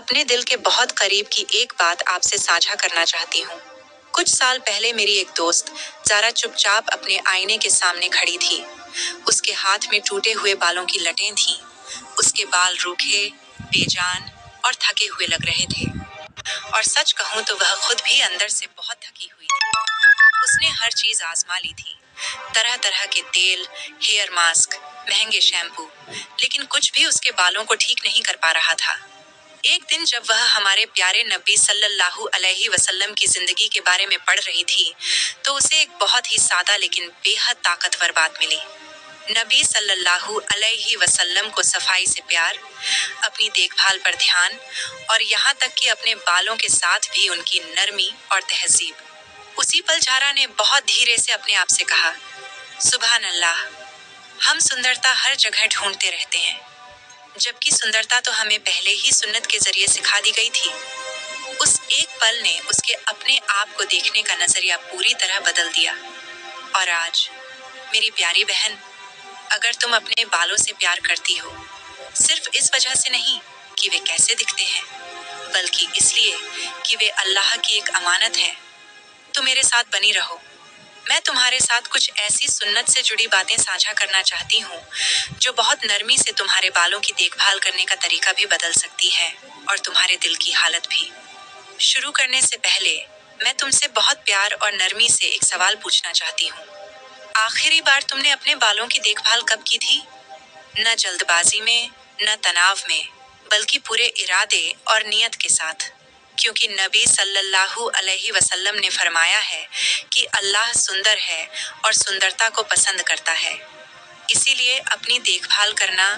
अपने दिल के बहुत करीब की एक बात आपसे साझा करना चाहती हूँ। कुछ साल पहले मेरी एक दोस्त ज़ारा चुपचाप अपने आईने के सामने खड़ी थी। उसके हाथ में टूटे हुए बालों की लटें थीं। उसके बाल रूखे, बेजान और थके हुए लग रहे थे। और सच कहूँ तो वह खुद भी अंदर से बहुत थकी हुई थी। उसने हर चीज़ आजमा ली थी, तरह तरह के तेल, हेयर मास्क, महंगे शैम्पू, लेकिन कुछ भी उसके बालों को ठीक नहीं कर पा रहा था। एक दिन जब वह हमारे प्यारे नबी सल्लल्लाहु अलैहि वसल्लम की जिंदगी के बारे में पढ़ रही थी, तो उसे एक बहुत ही सादा लेकिन बेहद ताकतवर बात मिली। नबी सल्लल्लाहु अलैहि वसल्लम को सफाई से प्यार, अपनी देखभाल पर ध्यान और यहाँ तक कि अपने बालों के साथ भी उनकी नरमी और तहजीब। उसी पल ज़ारा ने बहुत धीरे से अपने आप से कहा, सुभान अल्लाह, हम सुंदरता हर जगह ढूंढते रहते हैं, जबकि सुंदरता तो हमें पहले ही सुन्नत के जरिए सिखा दी गई थी। उस एक पल ने उसके अपने आप को देखने का नजरिया पूरी तरह बदल दिया। और आज मेरी प्यारी बहन, अगर तुम अपने बालों से प्यार करती हो, सिर्फ इस वजह से नहीं कि वे कैसे दिखते हैं, बल्कि इसलिए कि वे अल्लाह की एक अमानत है, तो मेरे साथ बनी रहो। मैं तुम्हारे साथ कुछ ऐसी सुन्नत से जुड़ी बातें साझा करना चाहती हूँ जो बहुत नरमी से तुम्हारे बालों की देखभाल करने का तरीका भी बदल सकती है और तुम्हारे दिल की हालत भी। शुरू करने से पहले मैं तुमसे बहुत प्यार और नरमी से एक सवाल पूछना चाहती हूँ। आखिरी बार तुमने अपने बालों की देखभाल कब की थी? न जल्दबाजी में, न तनाव में, बल्कि पूरे इरादे और नियत के साथ। क्योंकि नबी सल्लल्लाहु अलैहि वसल्लम ने फरमाया है कि अल्लाह सुंदर है और सुंदरता को पसंद करता है। इसीलिए अपनी देखभाल करना,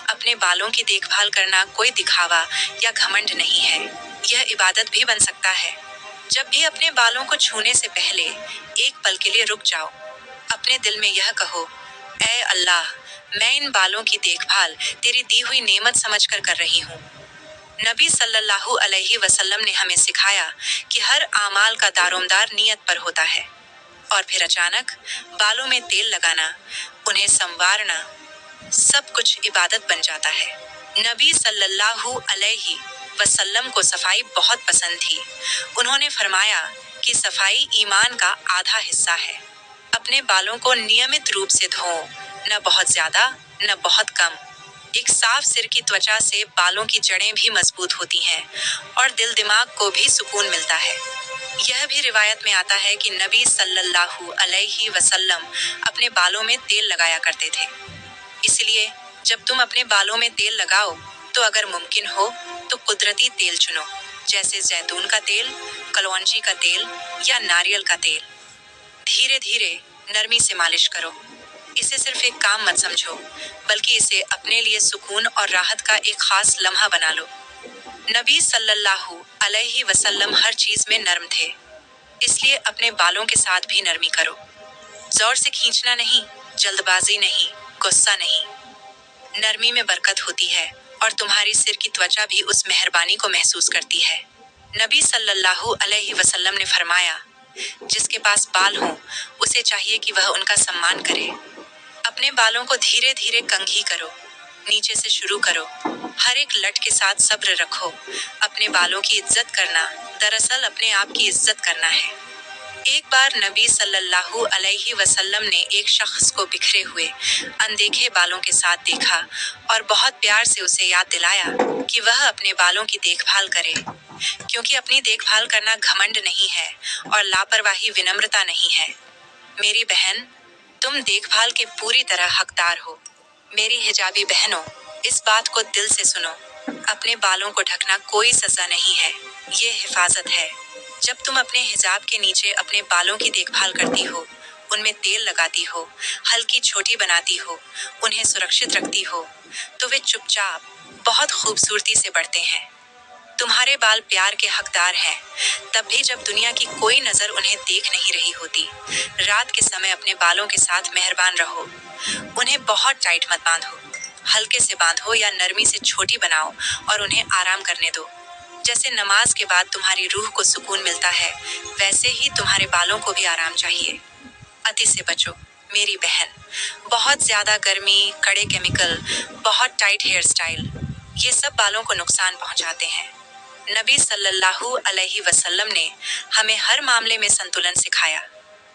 अपने बालों की देखभाल करना कोई दिखावा या घमंड नहीं है, यह इबादत भी बन सकता है। जब भी अपने बालों को छूने से पहले एक पल के लिए रुक जाओ। अपने दिल में यह कहो, ऐ अल्लाह, मैं इन बालों की देखभाल तेरी दी हुई नेमत समझकर कर रही हूँ। नबी सल्लल्लाहु अलैहि वसल्लम ने हमें सिखाया कि हर आमाल का दारोमदार नियत पर होता है। और फिर अचानक बालों में तेल लगाना, उन्हें संवारना, सब कुछ इबादत बन जाता है। नबी सल्लल्लाहु अलैहि वसल्लम को सफाई बहुत पसंद थी। उन्होंने फरमाया कि सफाई ईमान का आधा हिस्सा है। अपने बालों को नियमित रूप से धोओ, न बहुत ज्यादा, न बहुत कम। एक साफ सिर की त्वचा से बालों की जड़ें भी मजबूत होती हैं और दिल दिमाग को भी सुकून मिलता है। यह भी रिवायत में आता है कि नबी सल्लल्लाहु अलैहि वसल्लम अपने बालों में तेल लगाया करते थे। इसलिए जब तुम अपने बालों में तेल लगाओ तो अगर मुमकिन हो तो कुदरती तेल चुनो, जैसे जैतून का तेल, कलौंजी का तेल या नारियल का तेल। धीरे धीरे नरमी से मालिश करो। इसे सिर्फ एक काम मत समझो, बल्कि इसे अपने लिए सुकून और राहत का एक खास लम्हा बना लो। नबी सल्लल्लाहु अलैहि वसल्लम हर चीज में नर्म थे, इसलिए अपने बालों के साथ भी नरमी करो। जोर से खींचना नहीं, जल्दबाजी नहीं, गुस्सा नहीं। नरमी में बरकत होती है और तुम्हारी सिर की त्वचा भी उस मेहरबानी को महसूस करती है। नबी सल्लल्लाहु अलैहि वसल्लम ने फरमाया, जिसके पास बाल हो उसे चाहिए कि वह उनका सम्मान करे। अपने बालों को धीरे धीरे कंघी करो, नीचे से शुरू करो। हर एक लट के साथ सब्र रखो। अपने बालों की इज्जत करना दरअसल अपने आप की इज्जत करना है। एक बार नबी सल्लल्लाहु अलैहि वसल्लम ने एक शख्स को बिखरे हुए, अनदेखे बालों के साथ देखा और बहुत प्यार से उसे याद दिलाया कि वह अपने बालों की देखभाल करे, क्योंकि अपनी देखभाल करना घमंड नहीं है और लापरवाही विनम्रता नहीं है। मेरी बहन, तुम देखभाल के पूरी तरह हकदार हो। मेरी हिजाबी बहनों, इस बात को दिल से सुनो। अपने बालों को ढकना कोई सजा नहीं है, ये हिफाजत है। जब तुम अपने हिजाब के नीचे अपने बालों की देखभाल करती हो, उनमें तेल लगाती हो, हल्की छोटी बनाती हो, उन्हें सुरक्षित रखती हो, तो वे चुपचाप बहुत खूबसूरती से बढ़ते हैं। तुम्हारे बाल प्यार के हकदार हैं, तब भी जब दुनिया की कोई नजर उन्हें देख नहीं रही होती। रात के समय अपने बालों के साथ मेहरबान रहो। उन्हें बहुत टाइट मत बांधो, हल्के से बांधो या नरमी से छोटी बनाओ और उन्हें आराम करने दो। जैसे नमाज के बाद तुम्हारी रूह को सुकून मिलता है, वैसे ही तुम्हारे बालों को भी आराम चाहिए। अति से बचो मेरी बहन। बहुत ज्यादा गर्मी, कड़े केमिकल, बहुत टाइट हेयर स्टाइल, ये सब बालों को नुकसान पहुंचाते हैं। नबी सल्लल्लाहु अलैहि वसल्लम ने हमें हर मामले में संतुलन सिखाया।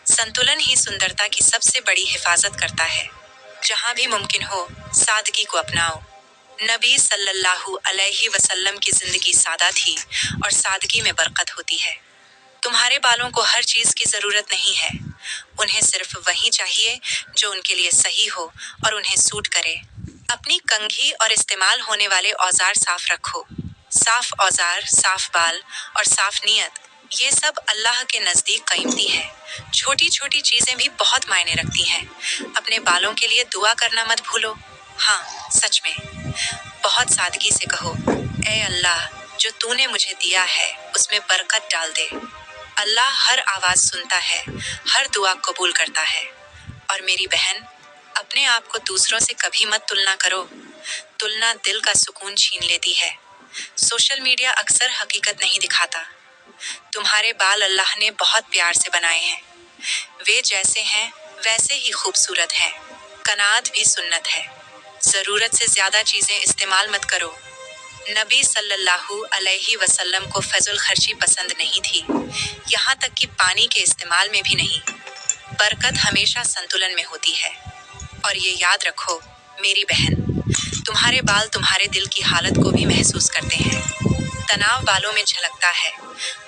संतुलन ही सुंदरता की सबसे बड़ी हिफाजत करता है। जहाँ भी मुमकिन हो, सादगी को अपनाओ। नबी सल्लल्लाहु अलैहि वसल्लम की जिंदगी सादा थी और सादगी में बरकत होती है। तुम्हारे बालों को हर चीज की जरूरत नहीं है। उन्हें सिर्फ वही चाहिए जो उनके लिए सही हो और उन्हें सूट करे। अपनी कंघी और इस्तेमाल होने वाले औजार साफ रखो। साफ औजार, साफ बाल और साफ नीयत, ये सब अल्लाह के नजदीक कीमती है। छोटी छोटी चीजें भी बहुत मायने रखती हैं। अपने बालों के लिए दुआ करना मत भूलो। हाँ, सच में बहुत सादगी से कहो, ऐ अल्लाह, जो तूने मुझे दिया है उसमें बरकत डाल दे। अल्लाह हर आवाज सुनता है, हर दुआ कबूल करता है। और मेरी बहन, अपने आप को दूसरों से कभी मत तुलना करो। तुलना दिल का सुकून छीन लेती है। सोशल मीडिया अक्सर हकीकत नहीं दिखाता। तुम्हारे बाल अल्लाह ने बहुत प्यार से बनाए हैं। वे जैसे हैं वैसे ही खूबसूरत हैं। कनात भी सुन्नत है। जरूरत से ज्यादा चीजें इस्तेमाल मत करो। नबी सल्लल्लाहु अलैहि वसल्लम को फजल खर्ची पसंद नहीं थी, यहाँ तक कि पानी के इस्तेमाल में भी नहीं। बरकत हमेशा संतुलन में होती है। और ये याद रखो मेरी बहन, तुम्हारे बाल तुम्हारे दिल की हालत को भी महसूस करते हैं। तनाव बालों में झलकता है,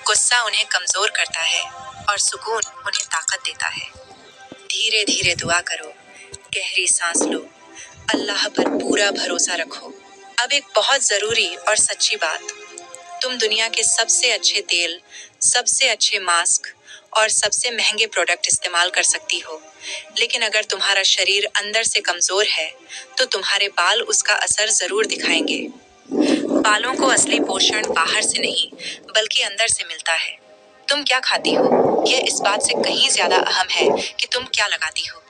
गुस्सा उन्हें कमजोर करता है और सुकून उन्हें ताकत देता है। धीरे धीरे दुआ करो, गहरी सांस लो, अल्लाह पर पूरा भरोसा रखो। अब एक बहुत जरूरी और सच्ची बात, तुम दुनिया के सबसे अच्छे तेल, सबसे अच्छे मास्क और सबसे महंगे प्रोडक्ट इस्तेमाल कर सकती हो, लेकिन अगर तुम्हारा शरीर अंदर से कमजोर है तो तुम्हारे बाल उसका असर जरूर दिखाएंगे। बालों को असली पोषण बाहर से नहीं बल्कि अंदर से मिलता है। तुम क्या खाती हो, यह इस बात से कहीं ज्यादा अहम है कि तुम क्या लगाती हो।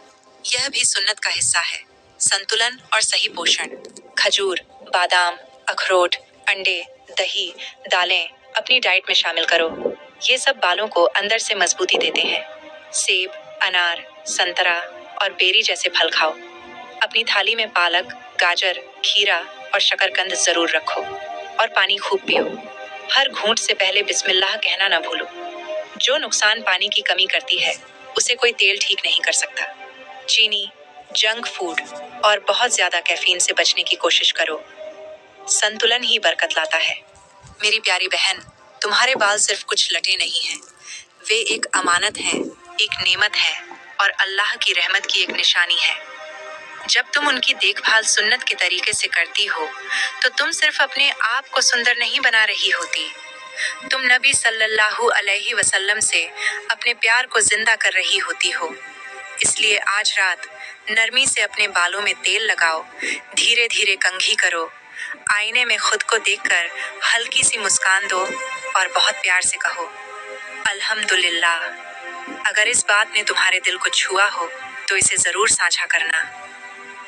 यह भी सुन्नत का हिस्सा है। संतुलन और सही पोषण, खजूर, बादाम, अखरोट, अंडे, दही, दालें अपनी डाइट में शामिल करो। ये सब बालों को अंदर से मजबूती देते हैं। सेब, अनार, संतरा और बेरी जैसे फल खाओ। अपनी थाली में पालक, गाजर, खीरा और शकरकंद जरूर रखो। और पानी खूब पियो। हर घूंट से पहले बिस्मिल्लाह कहना ना भूलो। जो नुकसान पानी की कमी करती है उसे कोई तेल ठीक नहीं कर सकता। चीनी, जंक फूड और बहुत ज्यादा कैफीन से बचने की कोशिश करो। संतुलन ही बरकत लाता है। मेरी प्यारी बहन, तुम्हारे बाल सिर्फ कुछ लटे नहीं हैं। वे एक अमानत हैं, एक नेमत है और अल्लाह की रहमत की एक निशानी है। जब तुम उनकी देखभाल सुन्नत के तरीके से करती हो तो तुम सिर्फ अपने आप को सुंदर नहीं बना रही होती, तुम नबी सल्लल्लाहु अलैहि वसल्लम से अपने प्यार को जिंदा कर रही होती हो। इसलिए आज रात नरमी से अपने बालों में तेल लगाओ, धीरे धीरे कंघी करो, आईने में खुद को देखकर हल्की सी मुस्कान दो और बहुत प्यार से कहो, अल्हम्दुलिल्लाह। अगर इस बात ने तुम्हारे दिल को छुआ हो तो इसे जरूर साझा करना,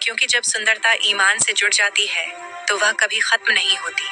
क्योंकि जब सुंदरता ईमान से जुड़ जाती है तो वह कभी खत्म नहीं होती।